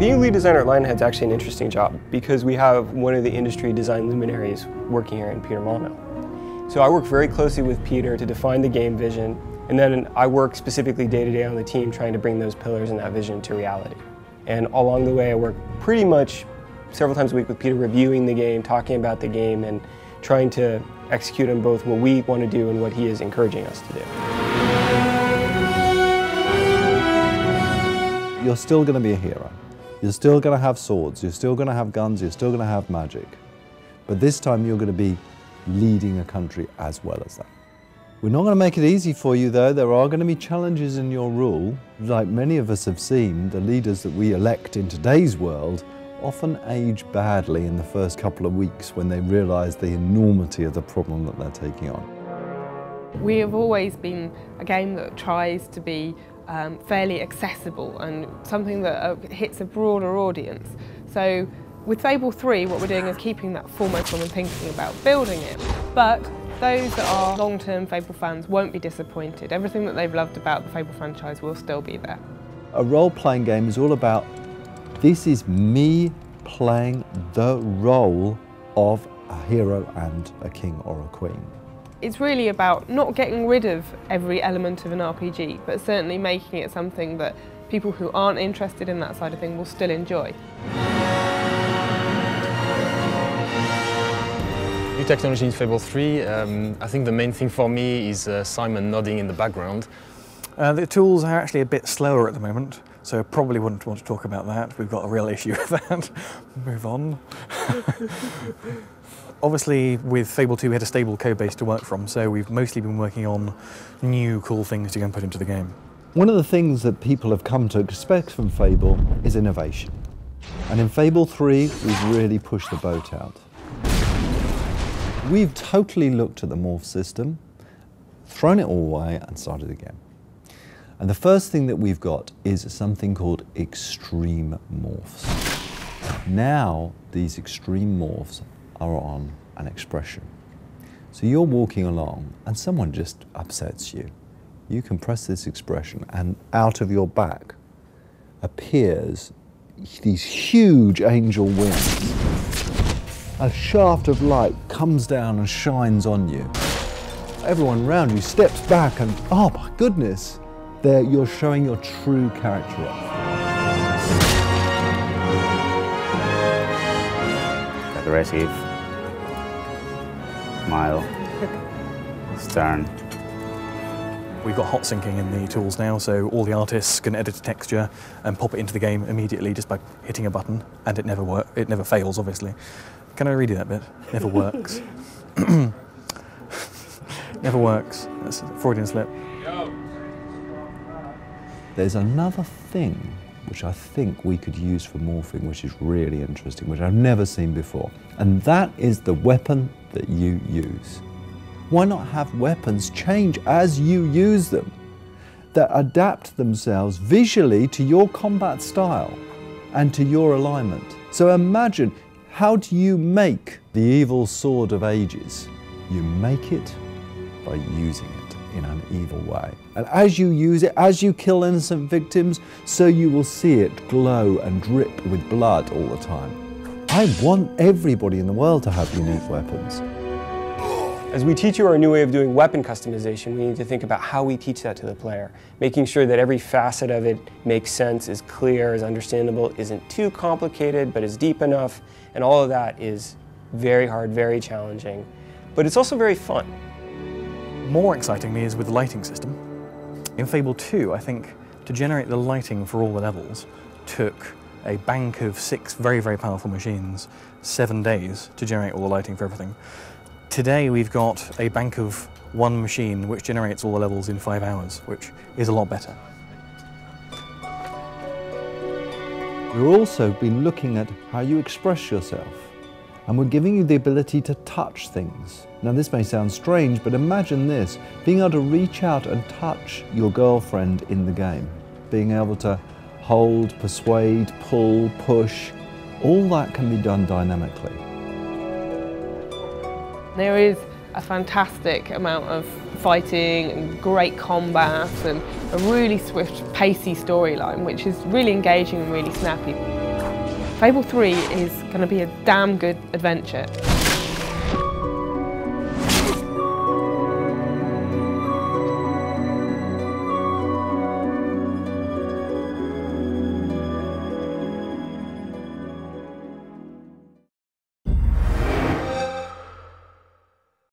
Being lead designer at Lionhead's actually an interesting job because we have one of the industry design luminaries working here in Peter Molyneux. So I work very closely with Peter to define the game vision, and then I work specifically day to day on the team trying to bring those pillars and that vision to reality. And along the way I work pretty much several times a week with Peter reviewing the game, talking about the game, and trying to execute on both what we want to do and what he is encouraging us to do. You're still going to be a hero. You're still going to have swords, you're still going to have guns, you're still going to have magic. But this time you're going to be leading a country as well as that. We're not going to make it easy for you though. There are going to be challenges in your rule. Like many of us have seen, the leaders that we elect in today's world often age badly in the first couple of weeks when they realise the enormity of the problem that they're taking on. We have always been a game that tries to be fairly accessible and something that hits a broader audience. So with Fable 3, what we're doing is keeping that foremost on and thinking about building it. But those that are long-term Fable fans won't be disappointed. Everything that they've loved about the Fable franchise will still be there. A role-playing game is all about, this is me playing the role of a hero and a king or a queen. It's really about not getting rid of every element of an RPG, but certainly making it something that people who aren't interested in that side of things will still enjoy. New technology in Fable 3, I think the main thing for me is Simon nodding in the background. The tools are actually a bit slower at the moment, so I probably wouldn't want to talk about that. We've got a real issue with that. Move on. Obviously, with Fable 2 we had a stable code base to work from, so we've mostly been working on new cool things to go and put into the game. One of the things that people have come to expect from Fable is innovation. And in Fable 3, we've really pushed the boat out. We've totally looked at the morph system, thrown it all away and started again. And the first thing that we've got is something called extreme morphs. Now these extreme morphs are on an expression. So you're walking along and someone just upsets you. You can press this expression and out of your back appears these huge angel wings. A shaft of light comes down and shines on you. Everyone around you steps back and, oh my goodness, there you're showing your true character off. Aggressive, smile, stern. We've got hot syncing in the tools now, so all the artists can edit a texture and pop it into the game immediately just by hitting a button, and it never fails, obviously. Can I redo that bit? Never works. Never works. That's a Freudian slip. There's another thing which I think we could use for morphing, which is really interesting, which I've never seen before. And that is the weapon that you use. Why not have weapons change as you use them, that adapt themselves visually to your combat style and to your alignment? So imagine, how do you make the evil sword of ages? You make it by using it in an evil way. And as you use it, as you kill innocent victims, so you will see it glow and drip with blood all the time. I want everybody in the world to have unique weapons. As we teach you our new way of doing weapon customization, we need to think about how we teach that to the player, making sure that every facet of it makes sense, is clear, is understandable, isn't too complicated, but is deep enough, and all of that is very hard, very challenging, but it's also very fun. More excitingly is with the lighting system. In Fable 2, I think, to generate the lighting for all the levels took a bank of 6 very, very powerful machines, 7 days to generate all the lighting for everything. Today we've got a bank of 1 machine which generates all the levels in 5 hours, which is a lot better. We've also been looking at how you express yourself, and we're giving you the ability to touch things. Now this may sound strange, but imagine this, being able to reach out and touch your girlfriend in the game, being able to hold, persuade, pull, push, all that can be done dynamically. There is a fantastic amount of fighting and great combat and a really swift, pacey storyline, which is really engaging and really snappy. Fable 3 is going to be a damn good adventure.